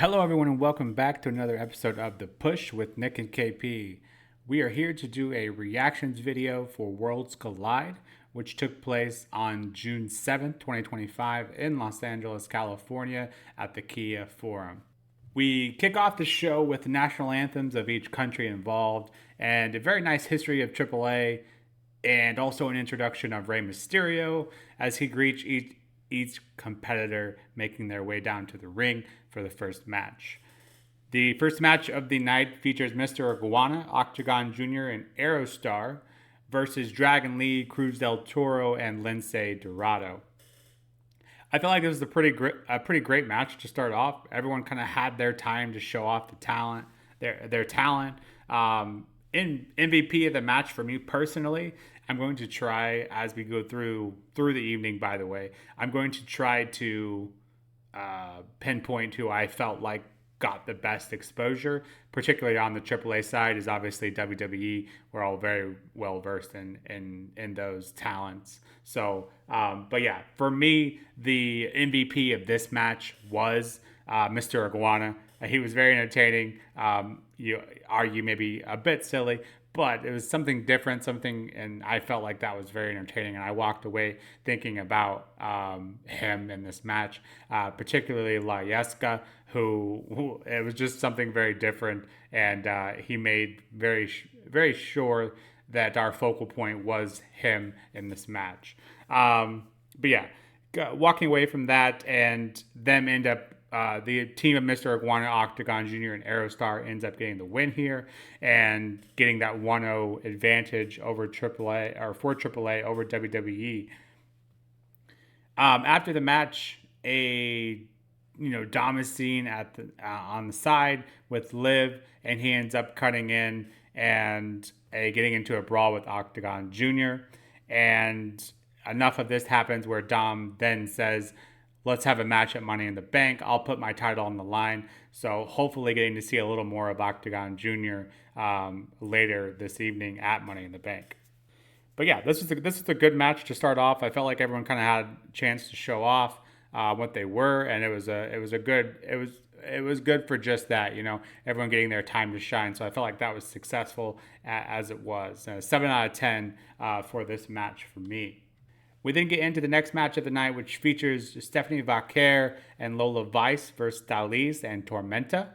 Hello, everyone, and welcome back to another episode of The Push with Nick and KP. We are here to do a reactions video for Worlds Collide, which took place on June 7th, 2025 in Los Angeles, California at the Kia Forum. We kick off the show with the national anthems of each country involved and a very nice history of AAA and also an introduction of Rey Mysterio as he greets each competitor making their way down to the ring for the first match. The first match of the night features Mr. Iguana, Octagón Jr., and Aero versus Dragon Lee, Cruz del Toro, and Lince Dorado. I felt like this was a pretty great match to start off. Everyone kind of had their time to show off the talent, their talent. In MVP of the match for me personally, I'm going to try as we go through the evening. By the way, I'm going to try to pinpoint who I felt like got the best exposure, particularly on the AAA side, is obviously WWE. We're all very well versed in those talents. So, but yeah, for me, the MVP of this match was Mr. Iguana. He was very entertaining. You argue maybe a bit silly, but it was something different, and I felt like that was very entertaining. And I walked away thinking about him in this match, particularly La Yesca, who it was just something very different, and he made very sure that our focal point was him in this match. But yeah, walking away from that and them end up the team of Mr. Iguana, Octagón Jr., and Aerostar ends up getting the win here and getting that 1-0 advantage over AAA or for AAA over WWE. After the match, Dom is seen at on the side with Liv, and he ends up cutting in and getting into a brawl with Octagón Jr. And enough of this happens where Dom then says, let's have a match at Money in the Bank. I'll put my title on the line. So hopefully getting to see a little more of Octagón Jr. Later this evening at Money in the Bank. But yeah, this is a good match to start off. I felt like everyone kind of had a chance to show off what they were, and it was good for just that. Everyone getting their time to shine. So I felt like that was successful as it was. 7 out of 10 for this match for me. We then get into the next match of the night, which features Stephanie Vaquer and Lola versus Dalys and Tormenta.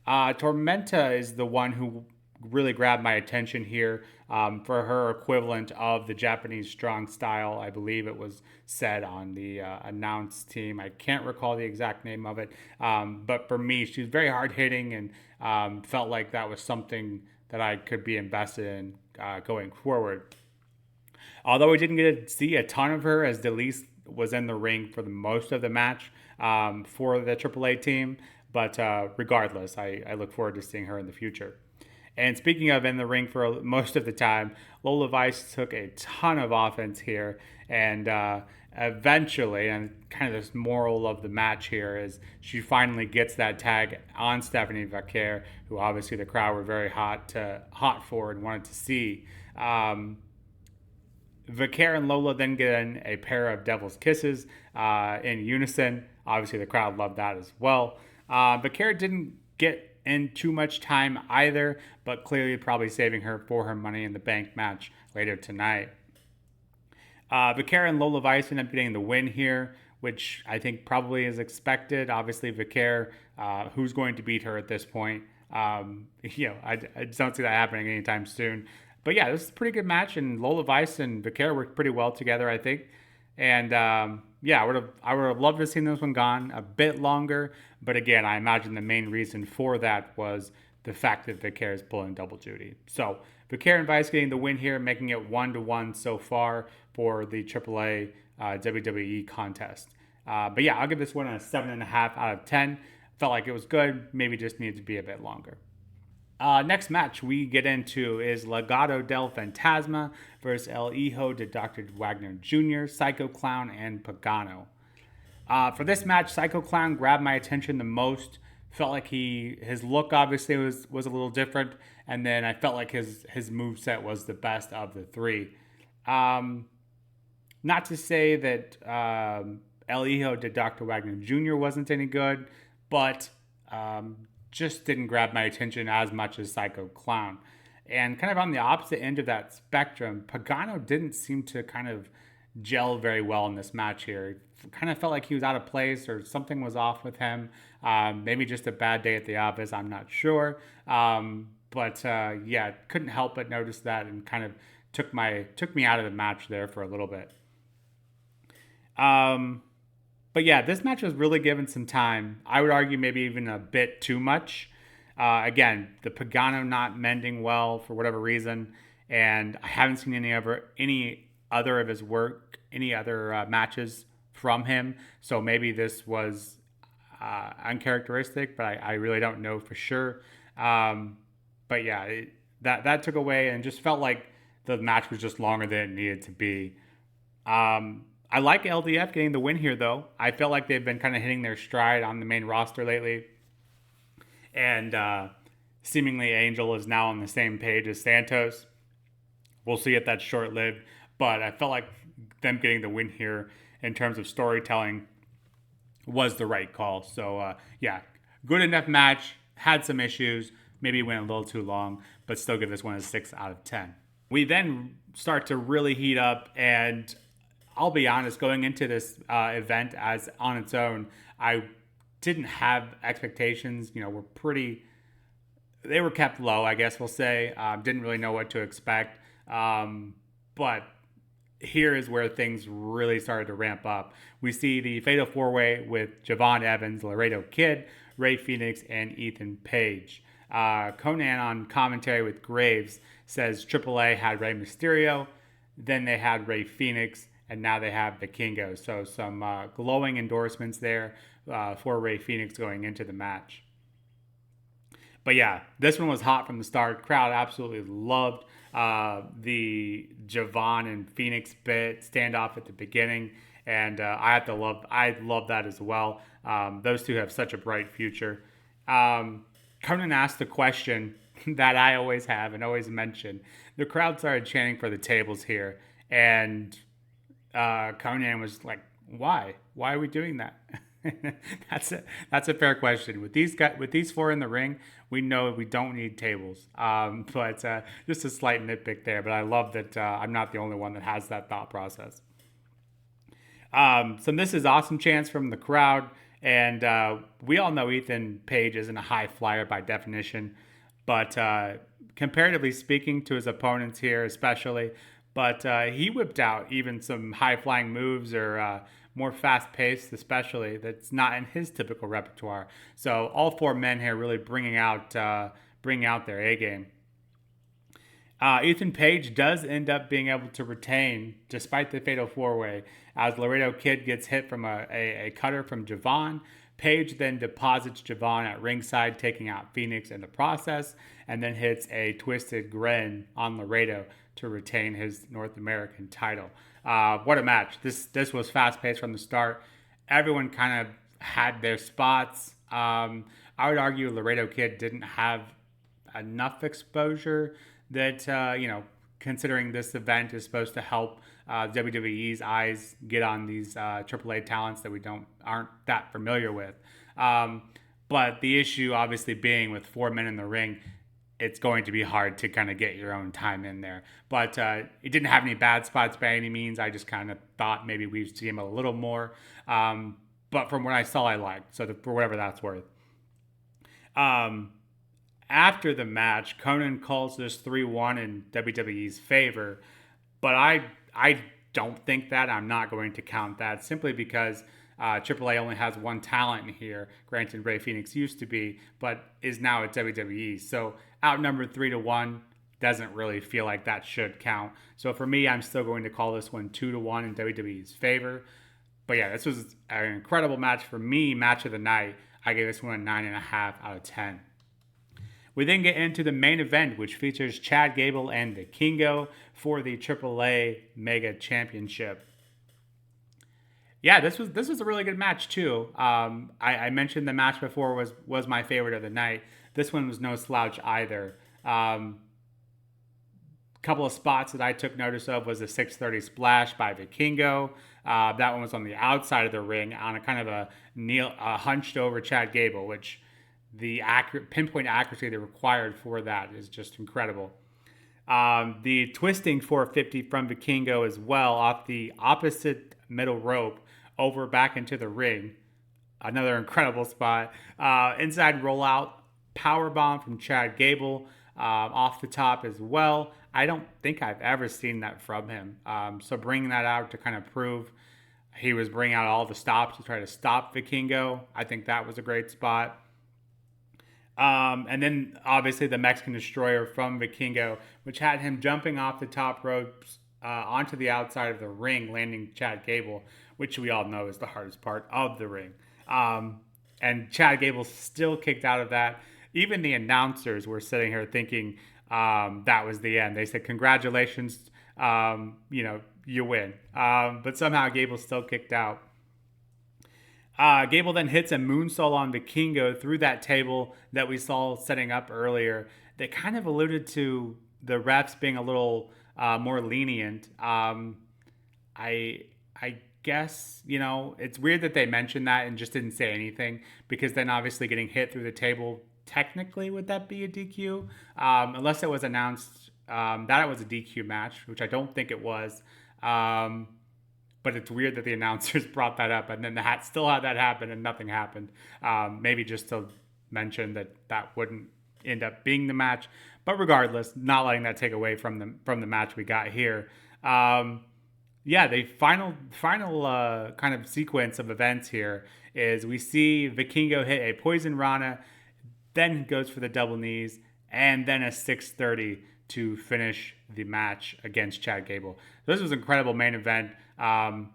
Tormenta is the one who really grabbed my attention here for her equivalent of the Japanese strong style. I believe it was said on the announce team. I can't recall the exact name of it. But for me, she was very hard hitting and felt like that was something that I could be invested in going forward. Although we didn't get to see a ton of her, as Dalys was in the ring for the most of the match for the AAA team. But regardless, I look forward to seeing her in the future. And speaking of in the ring for most of the time, Lola took a ton of offense here. And eventually, and kind of this moral of the match here is she finally gets that tag on Stephanie Vaquer, who obviously the crowd were very hot for and wanted to see. Vaquer and Lola then get in a pair of devil's kisses in unison. Obviously, the crowd loved that as well. Vaquer didn't get in too much time either, but clearly probably saving her for her Money in the Bank match later tonight. Vaquer and Lola end up getting the win here, which I think probably is expected. Obviously, Vaquer, who's going to beat her at this point? I don't see that happening anytime soon. But yeah, this is a pretty good match, and Lola and Vaquer worked pretty well together, I think. And I would have loved to have seen this one gone a bit longer. But again, I imagine the main reason for that was the fact that Vaquer is pulling double duty. So Vaquer and getting the win here, making it 1-1 so far for the AAA WWE contest. But yeah, I'll give this one a 7.5 out of 10. Felt like it was good. Maybe just needed to be a bit longer. Next match we get into is Legado del Fantasma versus El Hijo de Dr. Wagner Jr., Psycho Clown, and Pagano. For this match, Psycho Clown grabbed my attention the most. Felt like his look obviously was a little different, and then I felt like his moveset was the best of the three. Not to say that El Hijo de Dr. Wagner Jr. wasn't any good, but just didn't grab my attention as much as Psycho Clown. And kind of on the opposite end of that spectrum, Pagano didn't seem to kind of gel very well in this match here. It kind of felt like he was out of place or something was off with him. Maybe just a bad day at the office. I'm not sure. Yeah, couldn't help but notice that and kind of took me out of the match there for a little bit. But yeah, this match was really given some time. I would argue maybe even a bit too much. Again, the Pagano not mending well for whatever reason, and I haven't seen any other of his work, any other matches from him. So maybe this was uncharacteristic, but I really don't know for sure. But yeah, that took away and just felt like the match was just longer than it needed to be. I like LDF getting the win here, though. I felt like they've been kind of hitting their stride on the main roster lately. And seemingly Angel is now on the same page as Santos. We'll see if that's short-lived. But I felt like them getting the win here in terms of storytelling was the right call. So, yeah, good enough match. Had some issues. Maybe went a little too long. But still give this one a 6 out of 10. We then start to really heat up, and I'll be honest, going into this event as on its own, I didn't have expectations. You know, they were kept low, I guess we'll say. Didn't really know what to expect. But here is where things really started to ramp up. We see the Fatal 4-Way with Javon Evans, Laredo Kid, Ray Fenix, and Ethan Page. Conan on commentary with Graves says AAA had Rey Mysterio, then they had Ray Fenix, and now they have Vikingo. So some glowing endorsements there for Ray Fenix going into the match. But yeah, this one was hot from the start. Crowd absolutely loved the Javon and Phoenix bit standoff at the beginning, and I love that as well. Those two have such a bright future. Conan asked the question that I always have and always mention. The crowd started chanting for the tables here, and Conan was like, "Why? Why are we doing that?" That's a fair question. With these four in the ring, we know we don't need tables. But just a slight nitpick there. But I love that I'm not the only one that has that thought process. So this is awesome chants from the crowd, and we all know Ethan Page isn't a high flyer by definition, but comparatively speaking to his opponents here, especially. But he whipped out even some high-flying moves or more fast-paced, especially, that's not in his typical repertoire. So all four men here really bringing out their A-game. Ethan Page does end up being able to retain, despite the Fatal 4-Way, as Laredo Kid gets hit from a cutter from Javon. Page then deposits Javon at ringside, taking out Phoenix in the process, and then hits a twisted grin on Laredo to retain his North American title. What a match. This was fast-paced from the start. Everyone kind of had their spots. I would argue Laredo Kid didn't have enough exposure that, considering this event is supposed to help WWE's eyes get on these AAA talents that we aren't that familiar with. But the issue obviously being with four men in the ring, it's going to be hard to kind of get your own time in there. But it didn't have any bad spots by any means. I just kind of thought maybe we'd see him a little more. But from what I saw, I liked. So for whatever that's worth. After the match, Conan calls this 3-1 in WWE's favor. But I don't think that. I'm not going to count that simply because AAA only has one talent here. Granted, Ray Phoenix used to be, but is now at WWE. So outnumbered 3-1 doesn't really feel like that should count. So for me, I'm still going to call this one 2-1 in WWE's favor. But yeah, this was an incredible match for me. Match of the night. I gave this one a 9.5 out of 10. We then get into the main event, which features Chad Gable and Vikingo for the AAA Mega Championship. Yeah, this was a really good match too. I mentioned the match before was my favorite of the night. This one was no slouch either. Couple of spots that I took notice of was a 630 splash by Vikingo. That one was on the outside of the ring on a kind of a hunched over Chad Gable, which the accurate pinpoint accuracy they required for that is just incredible. The twisting 450 from Vikingo as well off the opposite middle rope over back into the ring. Another incredible spot. Inside rollout power bomb from Chad Gable off the top as well. I don't think I've ever seen that from him. So bringing that out to kind of prove he was bringing out all the stops to try to stop Vikingo. I think that was a great spot. And then obviously the Mexican Destroyer from Vikingo, which had him jumping off the top ropes onto the outside of the ring, landing Chad Gable, which we all know is the hardest part of the ring. And Chad Gable still kicked out of that. Even the announcers were sitting here thinking that was the end. They said, congratulations, you win. But somehow Gable still kicked out. Gable then hits a moonsault on Vikingo through that table that we saw setting up earlier. They kind of alluded to the refs being a little more lenient. I guess, it's weird that they mentioned that and just didn't say anything, because then obviously getting hit through the table, technically, would that be a DQ? Unless it was announced that it was a DQ match, which I don't think it was. But it's weird that the announcers brought that up and then still had that happen and nothing happened. Maybe just to mention that wouldn't end up being the match. But regardless, not letting that take away from the match we got here. The final kind of sequence of events here is we see Vikingo hit a Poison Rana, then goes for the double knees, and then a 630 to finish the match against Chad Gable. This was an incredible main event. I'll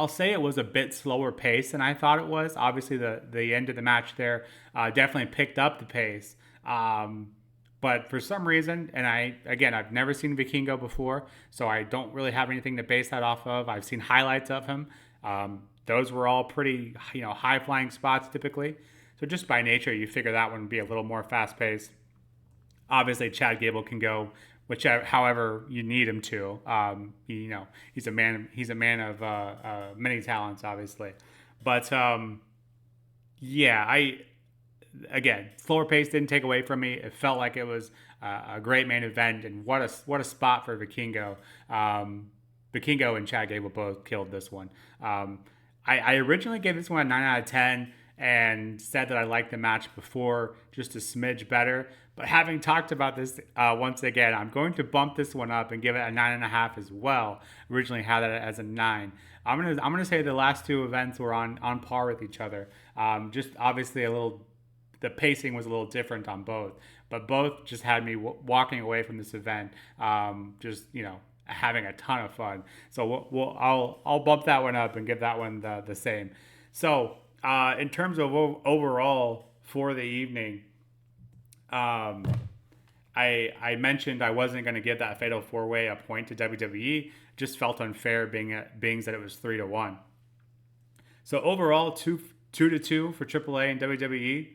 say it was a bit slower pace than I thought it was. Obviously, the end of the match there definitely picked up the pace. But for some reason, and I've never seen Vikingo before, so I don't really have anything to base that off of. I've seen highlights of him. Those were all pretty, high-flying spots typically. So just by nature, you figure that one would be a little more fast-paced. Obviously, Chad Gable can go however you need him to. He's a man of many talents, obviously. But again, slower pace didn't take away from me. It felt like it was a great main event, and what a spot for Vikingo. Vikingo and Chad Gable both killed this one. I originally gave this one a 9 out of 10 and said that I liked the match before just a smidge better. But having talked about this once again, I'm going to bump this one up and give it a 9.5 as well. Originally had it as a 9. I'm gonna say the last two events were on par with each other. Just obviously the pacing was a little different on both, but both just had me walking away from this event, having a ton of fun. So I'll bump that one up and give that one the same. So in terms of overall for the evening, I mentioned I wasn't going to give that Fatal 4-Way a point to WWE. Just felt unfair being that it was 3-1. So overall, 2-2 for AAA and WWE,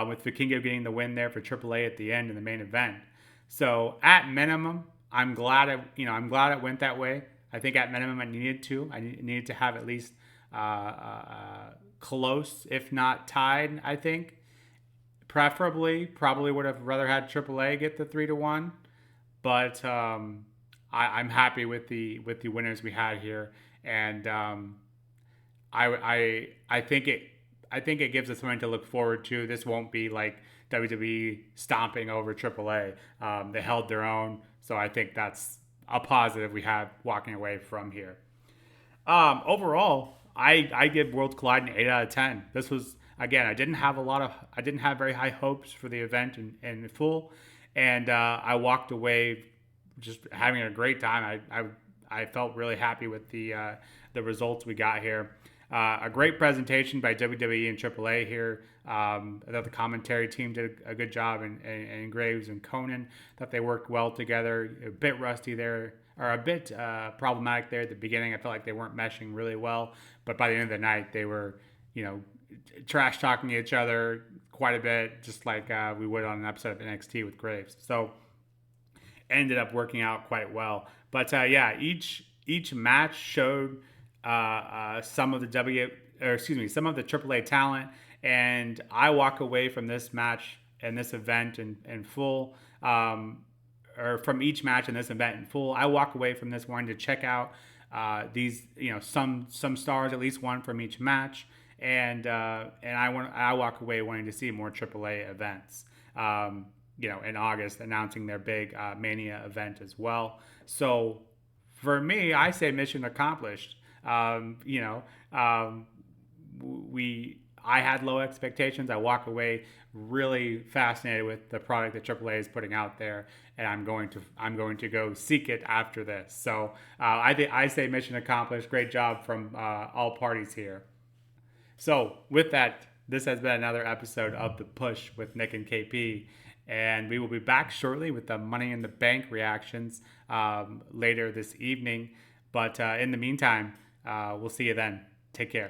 with Vikingo getting the win there for AAA at the end in the main event. So at minimum, I'm glad it went that way. I think at minimum I needed to have at least close, if not tied. I think probably would have rather had AAA get the 3-1, but I'm happy with the winners we had here, and I think it gives us something to look forward to. This won't be like WWE stomping over AAA. They held their own, so I think that's a positive we have walking away from here. Overall, I give Worlds Collide an 8 out of 10. This was, again, I didn't have very high hopes for the event in full, and I walked away just having a great time. I felt really happy with the results we got here. A great presentation by WWE and AAA here. I thought the commentary team did a good job, and Graves and Conan thought they worked well together. A bit rusty there, or a bit problematic there at the beginning. I felt like they weren't meshing really well, but by the end of the night, they were, trash talking each other quite a bit, just like we would on an episode of NXT with Graves. So ended up working out quite well. But each match showed some of the AAA talent and I walk away from this match and this event in full. Or from each match in this event in full, I walk away from this wanting to check out these, some stars, at least one from each match, and I walk away wanting to see more AAA events. In August, announcing their big Mania event as well. So for me, I say mission accomplished. I had low expectations. I walk away really fascinated with the product that AAA is putting out there, and I'm going to go seek it after this. So I say mission accomplished. Great job from all parties here. So with that, this has been another episode of The Push with Nick and KP, and we will be back shortly with the Money in the Bank reactions later this evening. But in the meantime, we'll see you then. Take care.